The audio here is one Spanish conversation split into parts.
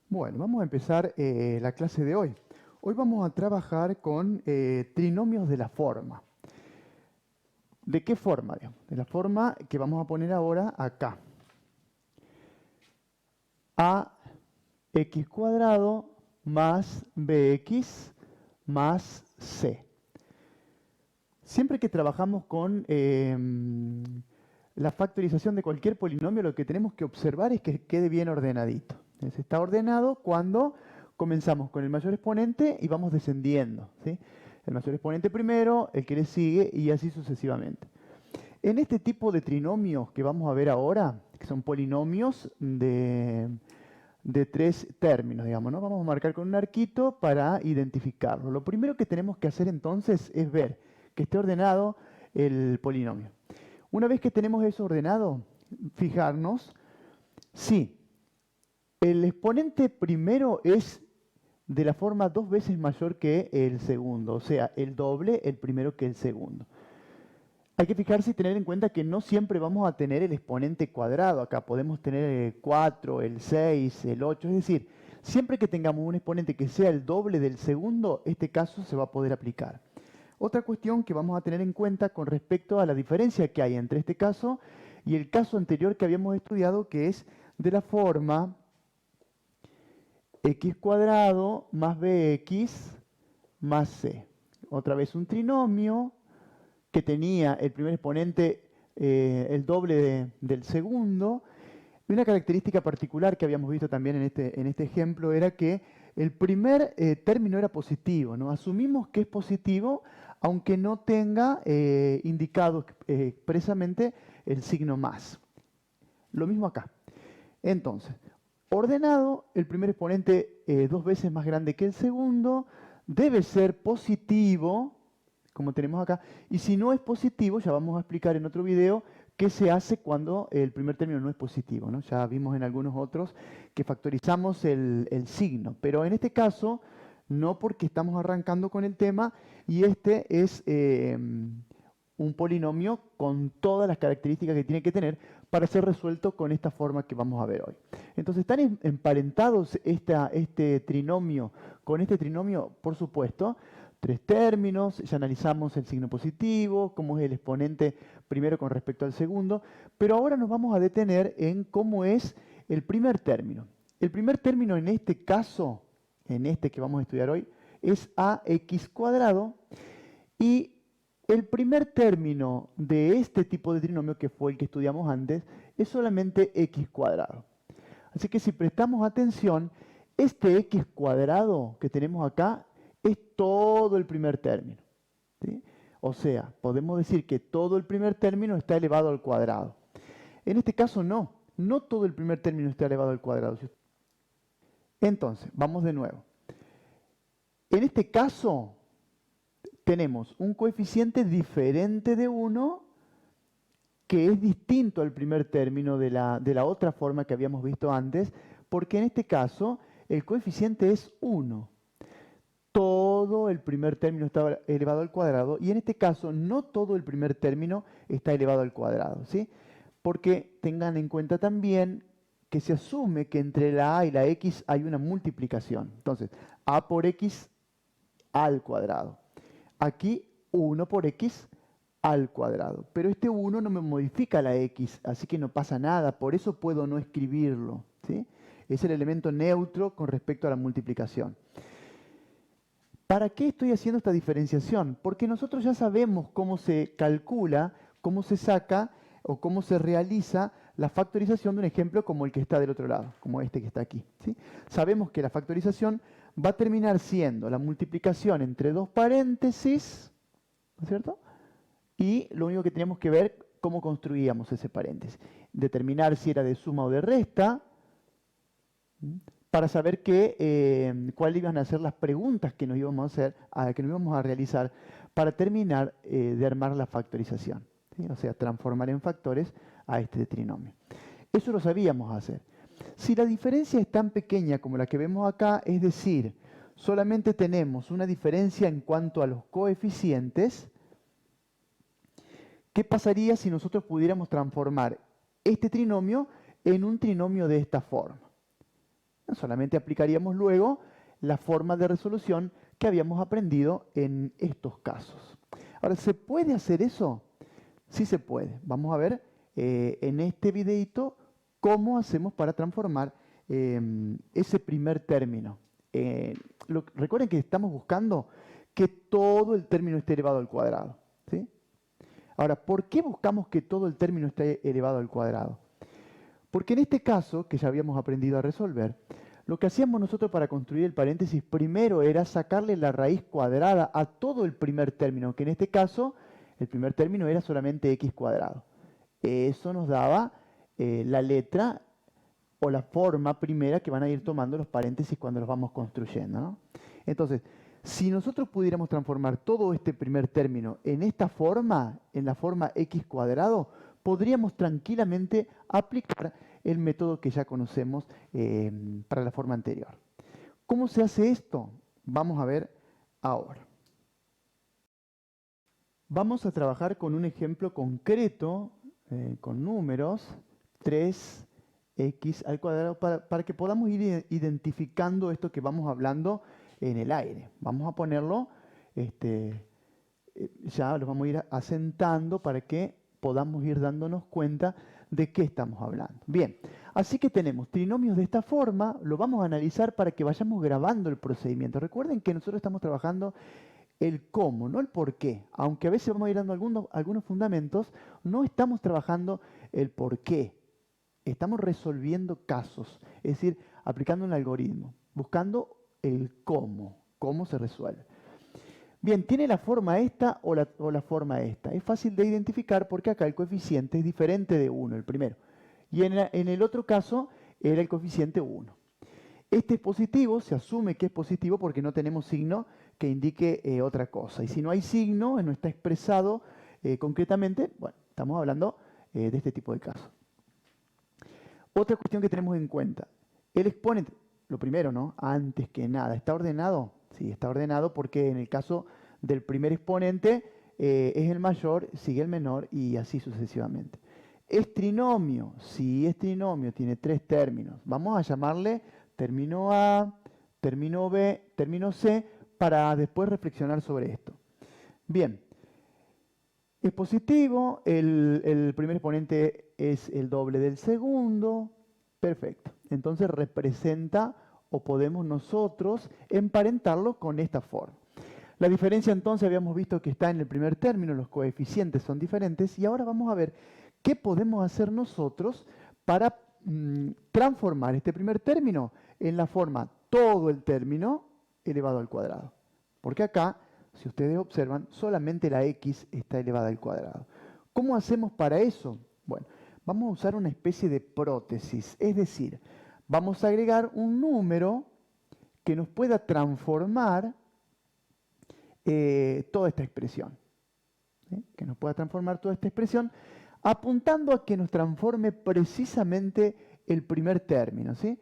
Bueno, vamos a empezar la clase de hoy. Hoy vamos a trabajar con trinomios de la forma. ¿De qué forma? De la forma que vamos a poner ahora acá. Ax cuadrado más bx más c. Siempre que trabajamos con la factorización de cualquier polinomio, lo que tenemos que observar es que quede bien ordenadito. Entonces, está ordenado cuando comenzamos con el mayor exponente y vamos descendiendo, ¿sí? El mayor exponente primero, el que le sigue y así sucesivamente. En este tipo de trinomios que vamos a ver ahora, que son polinomios de tres términos, digamos, ¿no? Vamos a marcar con un arquito para identificarlo. Lo primero que tenemos que hacer entonces es ver que esté ordenado el polinomio. Una vez que tenemos eso ordenado, fijarnos si el exponente primero es de la forma 2 veces mayor que el segundo, o sea, el doble el primero que el segundo. Hay que fijarse y tener en cuenta que no siempre vamos a tener el exponente cuadrado. Acá podemos tener el 4, el 6, el 8. Es decir, siempre que tengamos un exponente que sea el doble del segundo, este caso se va a poder aplicar. Otra cuestión que vamos a tener en cuenta con respecto a la diferencia que hay entre este caso y el caso anterior que habíamos estudiado, que es de la forma x cuadrado más bx más c. Otra vez un trinomio que tenía el primer exponente el doble del segundo. Y una característica particular que habíamos visto también en este ejemplo era que el primer término era positivo, ¿no? Asumimos que es positivo aunque no tenga indicado expresamente el signo más. Lo mismo acá. Entonces, ordenado, el primer exponente 2 veces más grande que el segundo, debe ser positivo, como tenemos acá, y si no es positivo, ya vamos a explicar en otro video qué se hace cuando el primer término no es positivo, ¿no? Ya vimos en algunos otros que factorizamos el signo, pero en este caso no, porque estamos arrancando con el tema y este es un polinomio con todas las características que tiene que tener para ser resuelto con esta forma que vamos a ver hoy. Entonces, ¿están emparentados este trinomio con este trinomio? Por supuesto. 3 términos, ya analizamos el signo positivo, cómo es el exponente primero con respecto al segundo, pero ahora nos vamos a detener en cómo es el primer término. El primer término en este caso, en este que vamos a estudiar hoy, es ax cuadrado, y el primer término de este tipo de trinomio, que fue el que estudiamos antes, es solamente x cuadrado. Así que si prestamos atención, este x cuadrado que tenemos acá es todo el primer término, ¿sí? O sea, podemos decir que todo el primer término está elevado al cuadrado. En este caso no todo el primer término está elevado al cuadrado. Entonces, vamos de nuevo. En este caso, tenemos un coeficiente diferente de 1 que es distinto al primer término de la otra forma que habíamos visto antes, porque en este caso el coeficiente es 1. Todo el primer término está elevado al cuadrado y en este caso no todo el primer término está elevado al cuadrado, ¿sí? Porque tengan en cuenta también que se asume que entre la a y la x hay una multiplicación. Entonces, a por x al cuadrado. Aquí 1 por x al cuadrado. Pero este 1 no me modifica la x, así que no pasa nada. Por eso puedo no escribirlo, ¿sí? Es el elemento neutro con respecto a la multiplicación. ¿Para qué estoy haciendo esta diferenciación? Porque nosotros ya sabemos cómo se calcula, cómo se saca o cómo se realiza la factorización de un ejemplo como el que está del otro lado, como este que está aquí, ¿sí? Sabemos que la factorización va a terminar siendo la multiplicación entre dos paréntesis, ¿no es cierto? Y lo único que teníamos que ver cómo construíamos ese paréntesis. Determinar si era de suma o de resta, para saber cuáles iban a ser las preguntas que nos íbamos a hacer, que nos íbamos a realizar para terminar de armar la factorización, ¿sí? O sea, transformar en factores a este trinomio. Eso lo sabíamos hacer. Si la diferencia es tan pequeña como la que vemos acá, es decir, solamente tenemos una diferencia en cuanto a los coeficientes, ¿Qué pasaría si nosotros pudiéramos transformar este trinomio en un trinomio de esta forma? Solamente aplicaríamos luego la forma de resolución que habíamos aprendido en estos casos. Ahora, ¿se puede hacer eso? Sí se puede. Vamos a ver en este videito cómo hacemos para transformar ese primer término. Recuerden que estamos buscando que todo el término esté elevado al cuadrado, ¿sí? Ahora, ¿por qué buscamos que todo el término esté elevado al cuadrado? Porque en este caso, que ya habíamos aprendido a resolver, lo que hacíamos nosotros para construir el paréntesis primero era sacarle la raíz cuadrada a todo el primer término, que en este caso el primer término era solamente x cuadrado. Eso nos daba la letra o la forma primera que van a ir tomando los paréntesis cuando los vamos construyendo, ¿no? Entonces, si nosotros pudiéramos transformar todo este primer término en esta forma, en la forma x cuadrado, podríamos tranquilamente aplicar el método que ya conocemos para la forma anterior. ¿Cómo se hace esto? Vamos a ver ahora. Vamos a trabajar con un ejemplo concreto, con números, 3x al cuadrado, para que podamos ir identificando esto que vamos hablando en el aire. Vamos a ponerlo, ya lo vamos a ir asentando para que podamos ir dándonos cuenta de qué estamos hablando. Bien, así que tenemos trinomios de esta forma, lo vamos a analizar para que vayamos grabando el procedimiento. Recuerden que nosotros estamos trabajando el cómo, no el por qué. Aunque a veces vamos a ir dando algunos fundamentos, no estamos trabajando el por qué. Estamos resolviendo casos, es decir, aplicando un algoritmo, buscando el cómo se resuelve. Bien, ¿tiene la forma esta o la forma esta? Es fácil de identificar porque acá el coeficiente es diferente de 1, el primero. Y en el otro caso era el coeficiente 1. Este es positivo, se asume que es positivo porque no tenemos signo que indique otra cosa. Y si no hay signo, no está expresado concretamente, bueno, estamos hablando de este tipo de casos. Otra cuestión que tenemos en cuenta, el exponente, lo primero, ¿no? Antes que nada, ¿está ordenado? Sí, está ordenado porque en el caso del primer exponente es el mayor, sigue el menor y así sucesivamente. ¿Es trinomio? Sí, es trinomio, tiene 3 términos. Vamos a llamarle término A, término B, término C, para después reflexionar sobre esto. Bien, es positivo, el primer exponente es el doble del segundo, perfecto. Entonces representa o podemos nosotros emparentarlo con esta forma. La diferencia entonces habíamos visto que está en el primer término, los coeficientes son diferentes y ahora vamos a ver qué podemos hacer nosotros para transformar este primer término en la forma todo el término elevado al cuadrado. Porque acá, si ustedes observan, solamente la x está elevada al cuadrado. ¿Cómo hacemos para eso? Bueno, vamos a usar una especie de prótesis, es decir, vamos a agregar un número que nos pueda transformar toda esta expresión. ¿Sí? Que nos pueda transformar toda esta expresión, apuntando a que nos transforme precisamente el primer término. ¿Sí?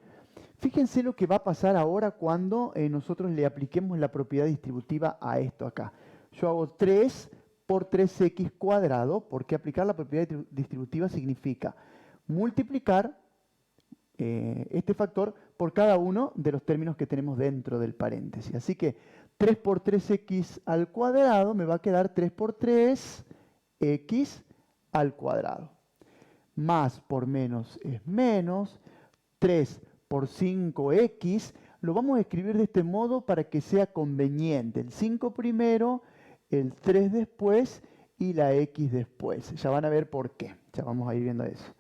Fíjense lo que va a pasar ahora cuando nosotros le apliquemos la propiedad distributiva a esto acá. Yo hago 3 por 3x cuadrado, porque aplicar la propiedad distributiva significa multiplicar este factor por cada uno de los términos que tenemos dentro del paréntesis. Así que 3 por 3x al cuadrado me va a quedar 3 por 3x al cuadrado. Más por menos es menos, 3 por 5x, lo vamos a escribir de este modo para que sea conveniente. El 5 primero, el 3 después y la x después. Ya van a ver por qué, ya vamos a ir viendo eso.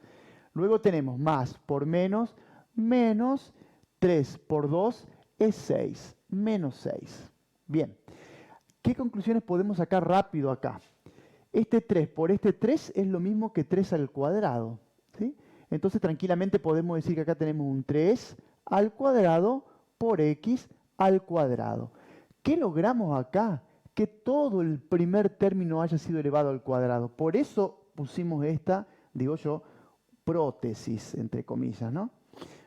Luego tenemos más por menos, menos 3 por 2 es 6, menos 6. Bien, ¿qué conclusiones podemos sacar rápido acá? Este 3 por este 3 es lo mismo que 3 al cuadrado, ¿sí? Entonces tranquilamente podemos decir que acá tenemos un 3 al cuadrado por x al cuadrado. ¿Qué logramos acá? Que todo el primer término haya sido elevado al cuadrado. Por eso pusimos esta, digo yo, prótesis, entre comillas, ¿no?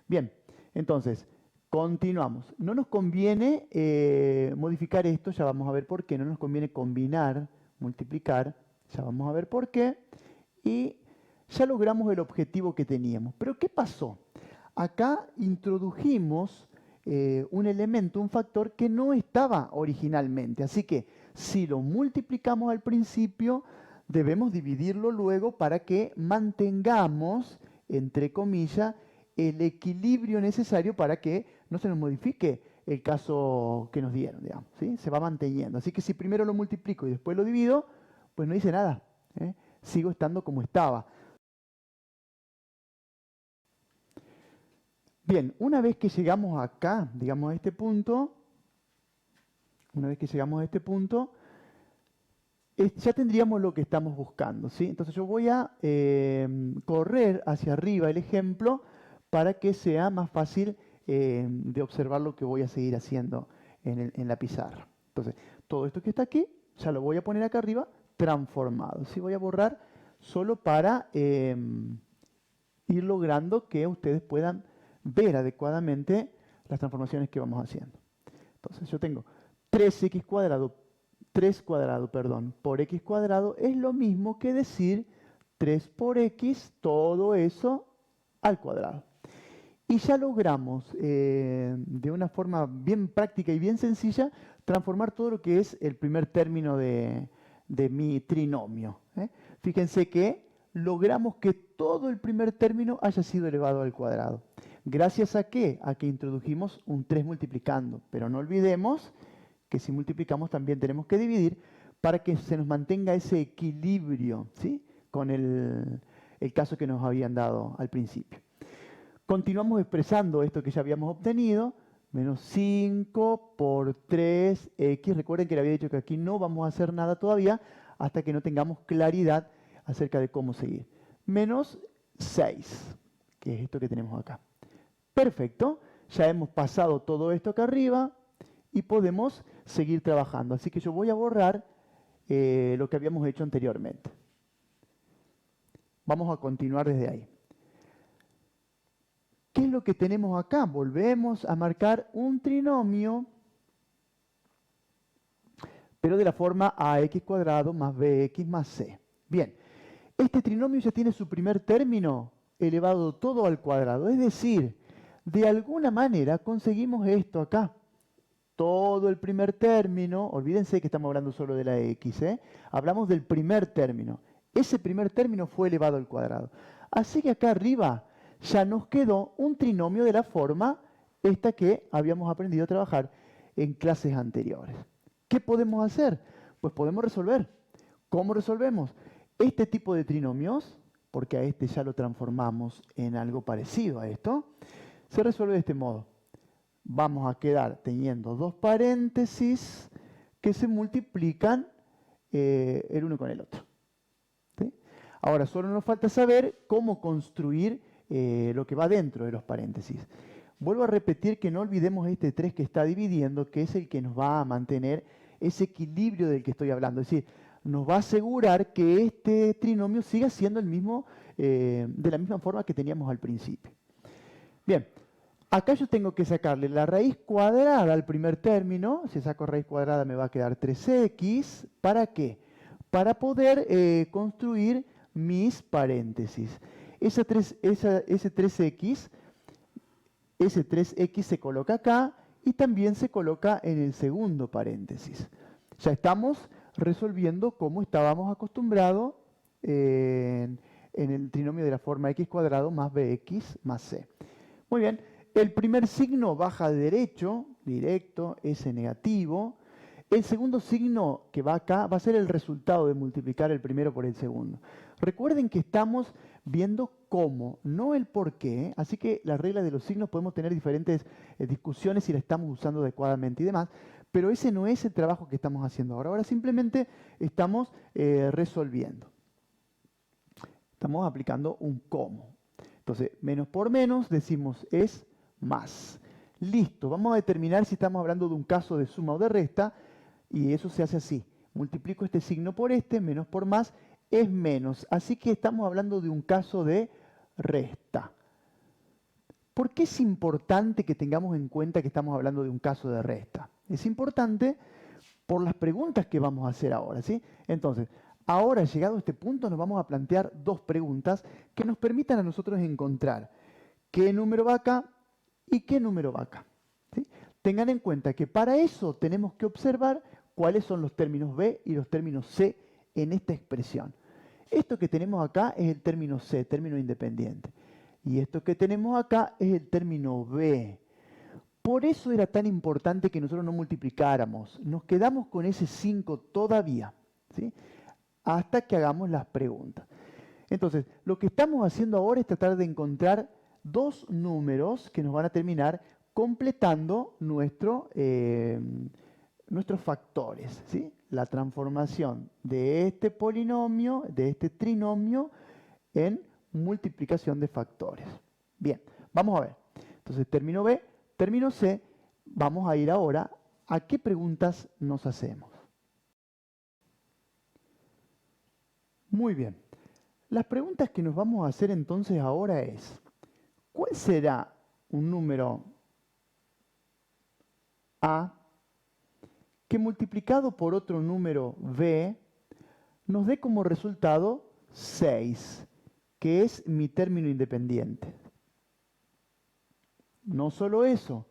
Bien, entonces, continuamos. No nos conviene modificar esto, ya vamos a ver por qué. No nos conviene combinar, multiplicar Ya vamos a ver por qué. Y ya logramos el objetivo que teníamos. Pero ¿qué pasó? Acá introdujimos un elemento, un factor que no estaba originalmente. Así que si lo multiplicamos al principio, debemos dividirlo luego para que mantengamos, entre comillas, el equilibrio necesario para que no se nos modifique el caso que nos dieron, digamos, ¿sí? Se va manteniendo. Así que si primero lo multiplico y después lo divido, pues no hice nada, ¿eh? Sigo estando como estaba. Bien, una vez que llegamos acá, digamos a este punto, ya tendríamos lo que estamos buscando, ¿sí? Entonces yo voy a correr hacia arriba el ejemplo para que sea más fácil de observar lo que voy a seguir haciendo en la pizarra. Entonces, todo esto que está aquí, ya lo voy a poner acá arriba transformado. ¿Sí? Voy a borrar solo para ir logrando que ustedes puedan ver adecuadamente las transformaciones que vamos haciendo. Entonces yo tengo 3x cuadrado, 3 cuadrado, perdón, por x cuadrado es lo mismo que decir 3 por x, todo eso al cuadrado. Y ya logramos, de una forma bien práctica y bien sencilla, transformar todo lo que es el primer término de mi trinomio. Fíjense que logramos que todo el primer término haya sido elevado al cuadrado. ¿Gracias a qué? A que introdujimos un 3 multiplicando. Pero no olvidemos que si multiplicamos también tenemos que dividir para que se nos mantenga ese equilibrio, ¿sí? Con el caso que nos habían dado al principio. Continuamos expresando esto que ya habíamos obtenido, menos 5 por 3x. Recuerden que le había dicho que aquí no vamos a hacer nada todavía hasta que no tengamos claridad acerca de cómo seguir. Menos 6, que es esto que tenemos acá. Perfecto, ya hemos pasado todo esto acá arriba y podemos seguir trabajando. Así que yo voy a borrar lo que habíamos hecho anteriormente. Vamos a continuar desde ahí. ¿Qué es lo que tenemos acá? Volvemos a marcar un trinomio, pero de la forma ax cuadrado más bx más c. Bien, este trinomio ya tiene su primer término elevado todo al cuadrado. Es decir, de alguna manera conseguimos esto acá. Todo el primer término, olvídense que estamos hablando solo de la x, hablamos del primer término. Ese primer término fue elevado al cuadrado. Así que acá arriba ya nos quedó un trinomio de la forma esta que habíamos aprendido a trabajar en clases anteriores. ¿Qué podemos hacer? Pues podemos resolver. ¿Cómo resolvemos? Este tipo de trinomios, porque a este ya lo transformamos en algo parecido a esto, se resuelve de este modo. Vamos a quedar teniendo dos paréntesis que se multiplican el uno con el otro. ¿Sí? Ahora, solo nos falta saber cómo construir lo que va dentro de los paréntesis. Vuelvo a repetir que no olvidemos este 3 que está dividiendo, que es el que nos va a mantener ese equilibrio del que estoy hablando. Es decir, nos va a asegurar que este trinomio siga siendo el mismo, de la misma forma que teníamos al principio. Bien, acá yo tengo que sacarle la raíz cuadrada al primer término. Si saco raíz cuadrada me va a quedar 3x. ¿Para qué? Para poder construir mis paréntesis. Ese 3x se coloca acá y también se coloca en el segundo paréntesis. Ya estamos resolviendo como estábamos acostumbrados en el trinomio de la forma x cuadrado más bx más c. Muy bien, el primer signo baja de derecho, directo, s negativo. El segundo signo que va acá va a ser el resultado de multiplicar el primero por el segundo. Recuerden que estamos viendo cómo, no el por qué, así que la regla de los signos podemos tener diferentes discusiones si la estamos usando adecuadamente y demás, pero ese no es el trabajo que estamos haciendo ahora. Ahora simplemente estamos resolviendo. Estamos aplicando un cómo. Entonces, menos por menos decimos es más. Listo, vamos a determinar si estamos hablando de un caso de suma o de resta, y eso se hace así. Multiplico este signo por este, menos por más, es menos. Así que estamos hablando de un caso de resta. ¿Por qué es importante que tengamos en cuenta que estamos hablando de un caso de resta? Es importante por las preguntas que vamos a hacer ahora, ¿sí? Entonces, Ahora, llegado a este punto, nos vamos a plantear dos preguntas que nos permitan a nosotros encontrar qué número va acá y qué número va acá. ¿Sí? Tengan en cuenta que para eso tenemos que observar cuáles son los términos B y los términos C en esta expresión. Esto que tenemos acá es el término C, término independiente. Y esto que tenemos acá es el término B. Por eso era tan importante que nosotros no multiplicáramos. Nos quedamos con ese 5 todavía, ¿sí? Hasta que hagamos las preguntas. Entonces, lo que estamos haciendo ahora es tratar de encontrar dos números que nos van a terminar completando nuestros factores, ¿sí? La transformación de este polinomio, de este trinomio, en multiplicación de factores. Bien, vamos a ver. Entonces, término B, término C, vamos a ir ahora a qué preguntas nos hacemos. Muy bien. Las preguntas que nos vamos a hacer entonces ahora es, ¿cuál será un número A que multiplicado por otro número B nos dé como resultado 6, que es mi término independiente? No solo eso,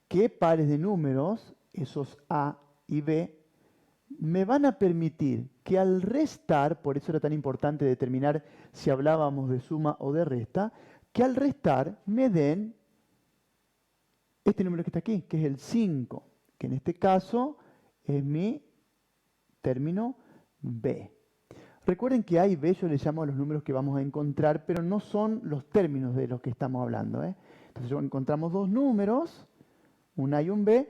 ¿qué pares de números, esos A y B, me van a permitir que al restar, por eso era tan importante determinar si hablábamos de suma o de resta, que al restar me den este número que está aquí, que es el 5, que en este caso es mi término B. Recuerden que A y B yo les llamo a los números que vamos a encontrar, pero no son los términos de los que estamos hablando, ¿eh? Entonces encontramos dos números, un A y un B,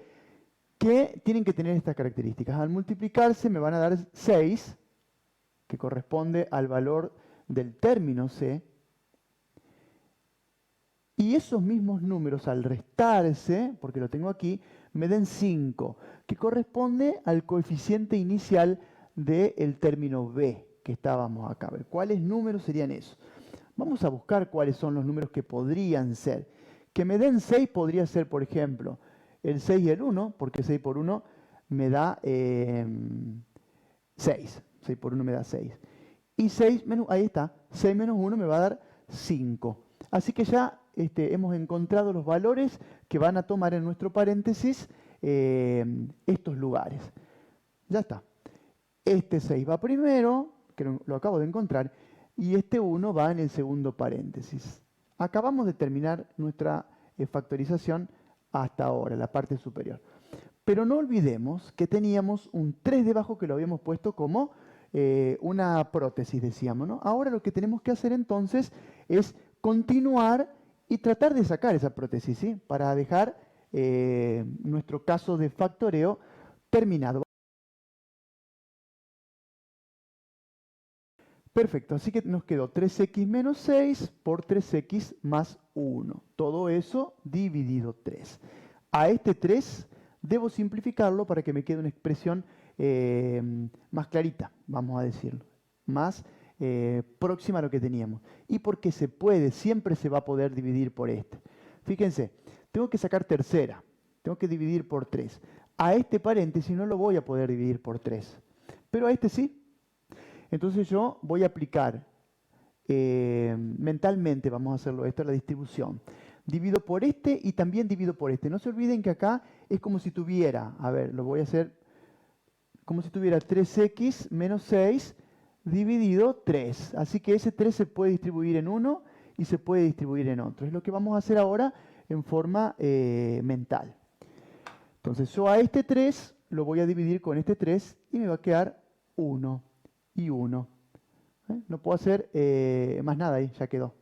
que tienen que tener estas características. Al multiplicarse me van a dar 6, que corresponde al valor del término C. Y esos mismos números al restarse, porque lo tengo aquí, me den 5, que corresponde al coeficiente inicial del término B, que estábamos acá. A ver, ¿cuáles números serían esos? Vamos a buscar cuáles son los números que podrían ser. Que me den 6 podría ser, por ejemplo, el 6 y el 1, porque 6 por 1 me da 6. 6 por 1 me da 6. Y 6 menos, ahí está, 6 menos 1 me va a dar 5. Así que ya hemos encontrado los valores que van a tomar en nuestro paréntesis estos lugares. Ya está. Este 6 va primero, que lo acabo de encontrar, y este 1 va en el segundo paréntesis. Acabamos de terminar nuestra factorización hasta ahora, la parte superior. Pero no olvidemos que teníamos un 3 debajo que lo habíamos puesto como una prótesis, decíamos, ¿no? Ahora lo que tenemos que hacer entonces es continuar y tratar de sacar esa prótesis, ¿sí? Para dejar nuestro caso de factoreo terminado. Perfecto, así que nos quedó 3x menos 6 por 3x más 1. Todo eso dividido 3. A este 3 debo simplificarlo para que me quede una expresión más clarita, vamos a decirlo. Más próxima a lo que teníamos. Y porque se puede, siempre se va a poder dividir por este. Fíjense, tengo que sacar tercera. Tengo que dividir por 3. A este paréntesis no lo voy a poder dividir por 3. Pero a este sí. Entonces yo voy a aplicar mentalmente, vamos a hacerlo esto, la distribución. Divido por este y también divido por este. No se olviden que acá es como si tuviera, a ver, lo voy a hacer como si tuviera 3x menos 6 dividido 3. Así que ese 3 se puede distribuir en uno y se puede distribuir en otro. Es lo que vamos a hacer ahora en forma mental. Entonces yo a este 3 lo voy a dividir con este 3 y me va a quedar 1 y 1. No puedo hacer más nada ahí, ya quedó.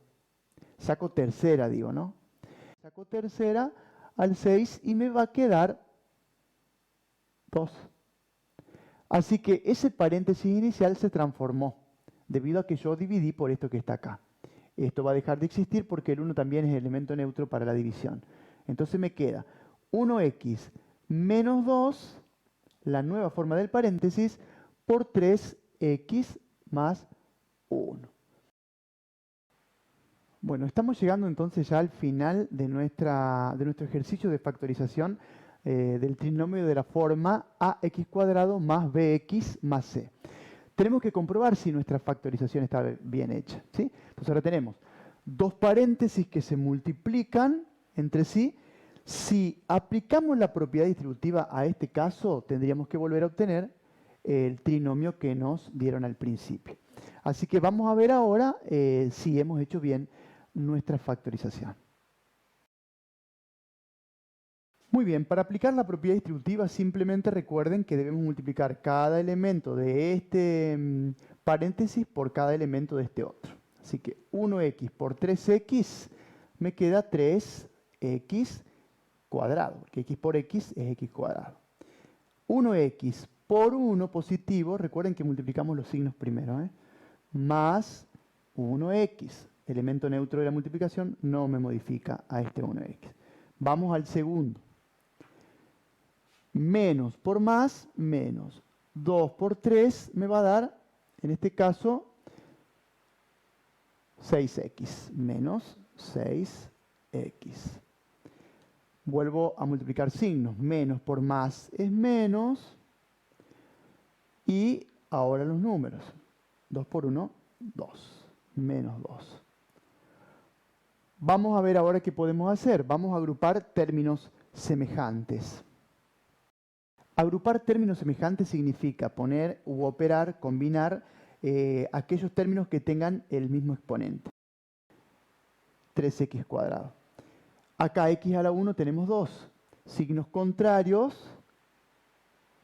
Saco tercera, digo, ¿no? Saco tercera al 6 y me va a quedar 2. Así que ese paréntesis inicial se transformó debido a que yo dividí por esto que está acá. Esto va a dejar de existir porque el 1 también es elemento neutro para la división. Entonces me queda 1x menos 2, la nueva forma del paréntesis, por 3x más 1. Bueno, estamos llegando entonces ya al final de nuestro ejercicio de factorización del trinomio de la forma ax² más bx más c. tenemos que comprobar si nuestra factorización está bien hecha, ¿sí? Entonces ahora tenemos dos paréntesis que se multiplican entre sí. Si aplicamos la propiedad distributiva a este caso, tendríamos que volver a obtener el trinomio que nos dieron al principio. Así que vamos a ver ahora si hemos hecho bien nuestra factorización. Muy bien, para aplicar la propiedad distributiva simplemente recuerden que debemos multiplicar cada elemento de este paréntesis por cada elemento de este otro. Así que 1x por 3x me queda 3x cuadrado, porque x por x es x cuadrado. 1x por 1 positivo, recuerden que multiplicamos los signos primero, más 1x. Elemento neutro de la multiplicación no me modifica a este 1x. Vamos al segundo. Menos por más, menos. 2 por 3 me va a dar, en este caso, 6x. Menos 6x. Vuelvo a multiplicar signos. Menos por más es menos. Y ahora los números. 2 por 1, 2. Menos 2. Vamos a ver ahora qué podemos hacer. Vamos a agrupar términos semejantes. Agrupar términos semejantes significa poner u operar, combinar aquellos términos que tengan el mismo exponente. 3x cuadrado. Acá x a la 1 tenemos 2. Signos contrarios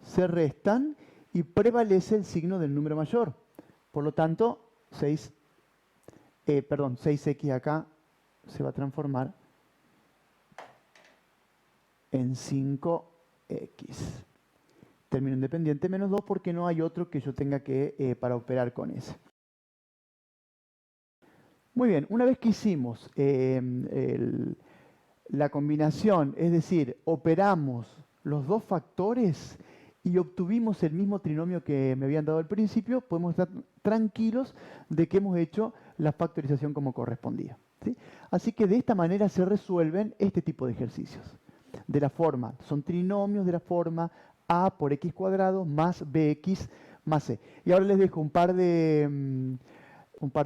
se restan y prevalece el signo del número mayor. Por lo tanto, 6x acá se va a transformar en 5x. Término independiente menos 2 porque no hay otro que yo tenga que para operar con ese. Muy bien, una vez que hicimos la combinación, es decir, operamos los dos factores y obtuvimos el mismo trinomio que me habían dado al principio, podemos estar tranquilos de que hemos hecho la factorización como correspondía, ¿sí? Así que de esta manera se resuelven este tipo de ejercicios. De la forma, son trinomios de la forma a por x cuadrado más bx más c. Y ahora les dejo un par de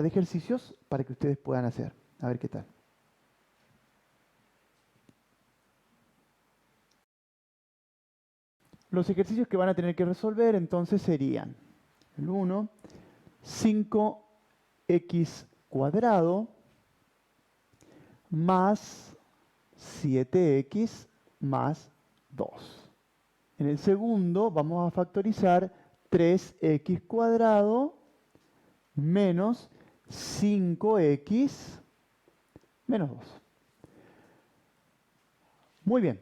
ejercicios para que ustedes puedan hacer. A ver qué tal. Los ejercicios que van a tener que resolver entonces serían el 1, 5x cuadrado más 7x más 2. En el segundo vamos a factorizar 3x cuadrado menos 5x menos 2. Muy bien.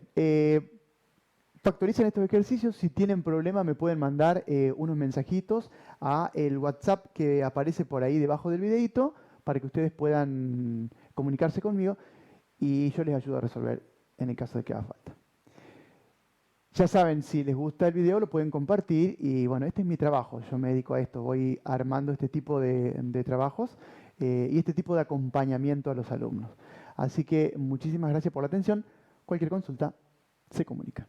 Factoricen estos ejercicios. Si tienen problema me pueden mandar unos mensajitos a el WhatsApp que aparece por ahí debajo del videito para que ustedes puedan comunicarse conmigo y yo les ayudo a resolver en el caso de que haga falta. Ya saben, si les gusta el video lo pueden compartir y bueno, este es mi trabajo, yo me dedico a esto, voy armando este tipo de trabajos y este tipo de acompañamiento a los alumnos. Así que muchísimas gracias por la atención, cualquier consulta se comunica.